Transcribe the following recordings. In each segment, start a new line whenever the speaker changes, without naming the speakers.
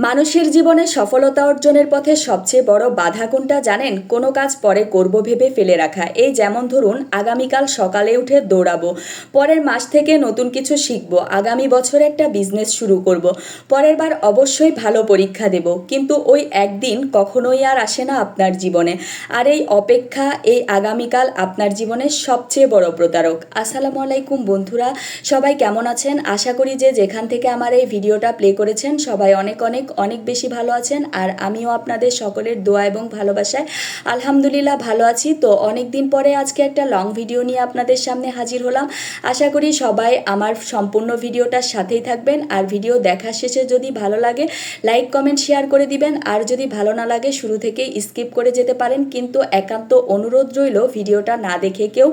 মানুষের জীবনে সফলতা অর্জনের পথে সবচেয়ে বড় বাধা কোনটা জানেন? কোনো কাজ পরে করব ভেবে ফেলে রাখা। এই যেমন ধরুন, আগামীকাল সকালে উঠে দৌড়াবো, পরের মাস থেকে নতুন কিছু শিখবো, আগামী বছর একটা বিজনেস শুরু করব, পরের বার অবশ্যই ভালো পরীক্ষা দেব, কিন্তু ওই একদিন কখনোই আর আসে না আপনার জীবনে। আর এই অপেক্ষা, এই আগামীকাল আপনার জীবনের সবচেয়ে বড় প্রতারক। আসসালামু আলাইকুম বন্ধুরা, সবাই কেমন আছেন? আশা করি যে যেখান থেকে আমার এই ভিডিওটা প্লে করেছেন সবাই অনেক অনেক অনেক বেশি ভালো আছেন। আর আমিও আপনাদের সকলের দোয়া এবং ভালোবাসায় আলহামদুলিল্লাহ ভালো আছি। তো অনেক দিন পরে আজকে একটা লং ভিডিও নিয়ে আপনাদের সামনে হাজির হলাম। আশা করি সবাই আমার সম্পূর্ণ ভিডিওটার সাথেই থাকবেন। আর ভিডিও দেখার শেষে যদি ভালো লাগে লাইক কমেন্ট শেয়ার করে দিবেন। আর যদি ভালো না লাগে শুরু থেকেই স্কিপ করে যেতে পারেন, কিন্তু একান্ত অনুরোধ রইল ভিডিওটা না দেখে কেউ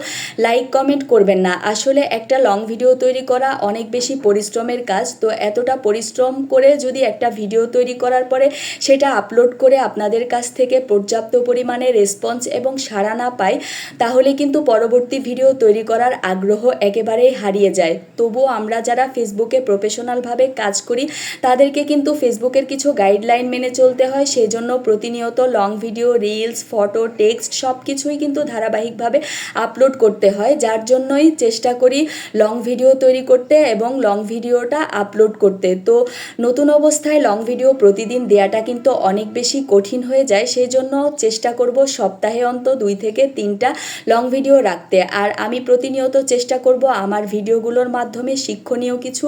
লাইক কমেন্ট করবেন না। আসলে একটা লং ভিডিও তৈরি করা অনেক বেশি পরিশ্রমের কাজ। তো এতটা পরিশ্রম করে যদি একটা ভিডিও তৈরি করার পরে সেটা আপলোড করে আপনাদের কাছ থেকে পর্যাপ্ত পরিমাণে রেসপন্স এবং সাড়া না পাই, তাহলে কিন্তু পরবর্তী ভিডিও তৈরি করার আগ্রহ একেবারেই হারিয়ে যায়। তবুও আমরা যারা ফেসবুকে প্রফেশনালভাবে কাজ করি তাদেরকে কিন্তু ফেসবুকের কিছু গাইডলাইন মেনে চলতে হয়। সেই জন্য প্রতিনিয়ত long video, reels, photo, text সব কিছুই কিন্তু ধারাবাহিকভাবে আপলোড করতে হয়, যার জন্যই চেষ্টা করি লং ভিডিও তৈরি করতে এবং লং ভিডিওটা আপলোড করতে। তো নতুন অবস্থায় লং ভিডিও প্রতিদিন দেওয়াটা কিন্তু অনেক বেশি কঠিন হয়ে যায়। সেই জন্য চেষ্টা করব সপ্তাহে অন্তত 2 থেকে 3টা লং ভিডিও রাখতে। আর আমি প্রতিনিয়ত চেষ্টা করব আমার ভিডিওগুলোর মাধ্যমে শিক্ষণীয় কিছু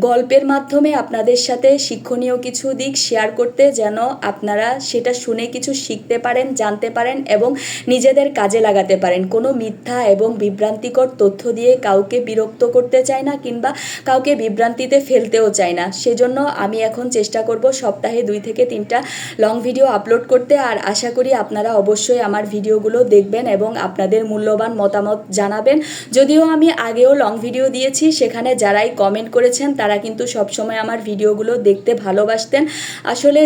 গল্পের মাধ্যমে আপনাদের সাথে শিক্ষণীয় কিছু দিক শেয়ার করতে, যেন আপনারা সেটা শুনে কিছু শিখতে পারেন, জানতে পারেন এবং নিজেদের কাজে লাগাতে পারেন। কোনো মিথ্যা এবং বিভ্রান্তিকর তথ্য দিয়ে কাউকে বিরক্ত করতে চাই না, কিংবা কাউকে বিভ্রান্তিতে ফেলতেও চাই না। সেজন্য আমি এখন চেষ্টা করব সপ্তাহে 2 থেকে 3টা লং ভিডিও আপলোড করতে। আর আশা করি আপনারা অবশ্যই আমার ভিডিওগুলো দেখবেন এবং আপনাদের মূল্যবান মতামত জানাবেন। যদিও আমি আগেও লং ভিডিও দিয়েছি, সেখানে যারাই কমেন্ট করেছেন তারা কিন্তু সবসময় আমার ভিডিওগুলো দেখতে ভালোবাসতেন। আসলে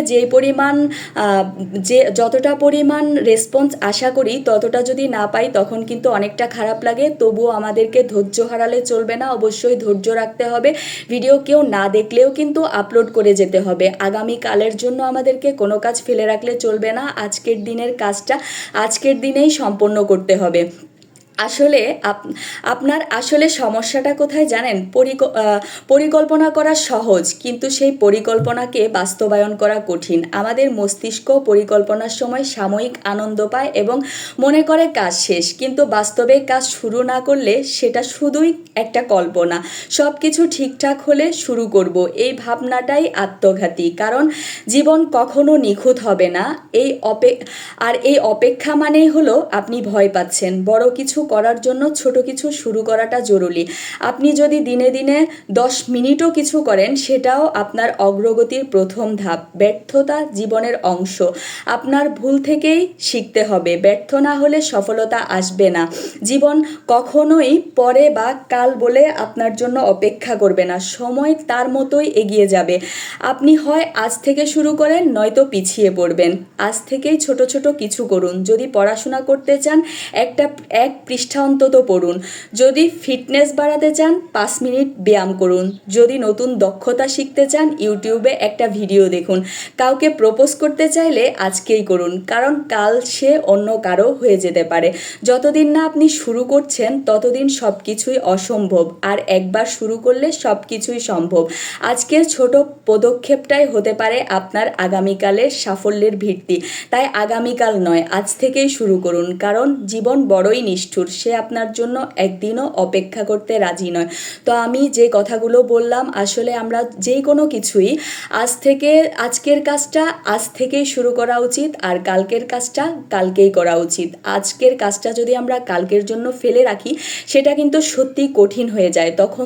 যতটা পরিমাণ রেসপন্স আশা করি ততটা যদি না পাই তখন কিন্তু অনেকটা খারাপ লাগে। তবুও আমাদেরকে ধৈর্য হারালে চলবে না, অবশ্যই ধৈর্য রাখতে হবে। ভিডিও কেউ না দেখলেও কিন্তু আপলোড করে যেতে হবে। আগামীকালের জন্য আমাদেরকে কোনো কাজ ফেলে রাখলে চলবে না। আজকের দিনের কাজটা আজকের দিনেই সম্পন্ন করতে হবে। আসলে আপনার আসলে সমস্যাটা কোথায় জানেন? পরিকল্পনা করা সহজ, কিন্তু সেই পরিকল্পনাকে বাস্তবায়ন করা কঠিন। আমাদের মস্তিষ্ক পরিকল্পনার সময় সাময়িক আনন্দ পায় এবং মনে করে কাজ শেষ, কিন্তু বাস্তবে কাজ শুরু না করলে সেটা শুধুই একটা কল্পনা। সব কিছু ঠিকঠাক হলে শুরু করব, এই ভাবনাটাই আত্মঘাতী। কারণ জীবন কখনো নিখুঁত হবে না। এই অপেক্ষা মানেই হলো আপনি ভয় পাচ্ছেন। বড় কিছু করার জন্য ছোট কিছু শুরু করাটা জরুরি। আপনি যদি দিনে দিনে 10 মিনিটও কিছু করেন, সেটাও আপনার অগ্রগতির প্রথম ধাপ। ব্যর্থতা জীবনের অংশ। আপনার ভুল থেকেই শিখতে হবে। ব্যর্থ না হলে সফলতা আসবে না। জীবন কখনোই পরে বা কাল বলে আপনার জন্য অপেক্ষা করবে না। সময় তার মতোই এগিয়ে যাবে। আপনি হয় আজ থেকে শুরু করেন, নয়তো পিছিয়ে পড়বেন। আজ থেকেই ছোট ছোট কিছু করুন। যদি পড়াশোনা করতে চান, এক পৃষ্ঠা অন্তত পড়ুন। যদি ফিটনেস বাড়াতে চান, 5 মিনিট ব্যায়াম করুন। যদি নতুন দক্ষতা শিখতে চান, ইউটিউবে একটা ভিডিও দেখুন। কাউকে প্রপোজ করতে চাইলে আজকেই করুন, কারণ কাল সে অন্য কারো হয়ে যেতে পারে। যতদিন না আপনি শুরু করছেন ততদিন সব কিছুই অসম্ভব, আর একবার শুরু করলে সব কিছুই সম্ভব। আজকের ছোট পদক্ষেপটাই হতে পারে আপনার আগামীকালের সাফল্যের ভিত্তি। তাই আগামীকাল নয়, আজ থেকেই শুরু করুন। কারণ জীবন বড়ই নিষ্ঠুর, সে আপনার জন্য একদিনও অপেক্ষা করতে রাজি নয়। তো আমি যে কথাগুলো বললাম, আসলে আমরা যে কোনো কিছুই আজকের কাজটা আজ থেকেই শুরু করা উচিত, আর কালকের কাজটা কালকেই করা উচিত। আজকের কাজটা যদি আমরা কালকের জন্য ফেলে রাখি, সেটা কিন্তু সত্যি কঠিন হয়ে যায়। তখন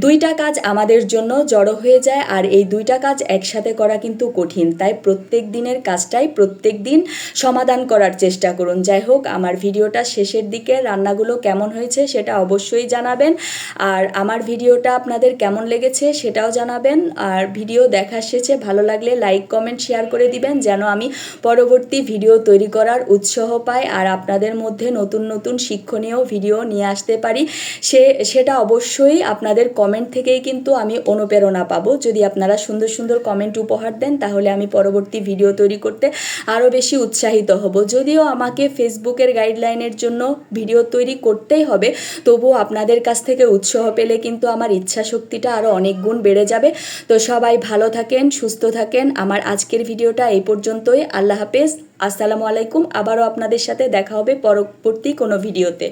দুইটা কাজ আমাদের জন্য জড়ো হয়ে যায়, আর এই 2টা কাজ একসাথে করা কিন্তু কঠিন। তাই প্রত্যেক দিনের কাজটাই প্রত্যেক দিন সমাধান করার চেষ্টা করুন। যাই হোক, আমার ভিডিওটা শেষের দিকে দিকে রান্নাগুলো কেমন হয়েছে সেটা অবশ্যই জানাবেন। আর আমার ভিডিওটা আপনাদের কেমন লেগেছে সেটাও জানাবেন। আর ভিডিও দেখা শেষে ভালো লাগলে লাইক কমেন্ট শেয়ার করে দিবেন, যেন আমি পরবর্তী ভিডিও তৈরি করার উৎসাহ পাই আর আপনাদের মধ্যে নতুন নতুন শিক্ষণীয় ভিডিও নিয়ে আসতে পারি। সেটা অবশ্যই আপনাদের কমেন্ট থেকেই কিন্তু আমি অনুপ্রেরণা পাবো। যদি আপনারা সুন্দর সুন্দর কমেন্ট উপহার দেন তাহলে আমি পরবর্তী ভিডিও তৈরি করতে আরও বেশি উৎসাহিত হব। যদিও আমাকে ফেসবুকের গাইডলাইনের জন্য ভিডিও তৈরি করতেই হবে, তবুও আপনাদের কাছ থেকে উৎসাহ পেলে কিন্তু আমার ইচ্ছা শক্তিটা আরও অনেক গুণ বেড়ে যাবে। তো সবাই ভালো থাকেন, সুস্থ থাকেন। আমার আজকের ভিডিওটা এই পর্যন্তই। আল্লাহ হাফেজ, আসসালামু আলাইকুম। আবারও আপনাদের সাথে দেখা হবে পরবর্তী কোনো ভিডিওতে।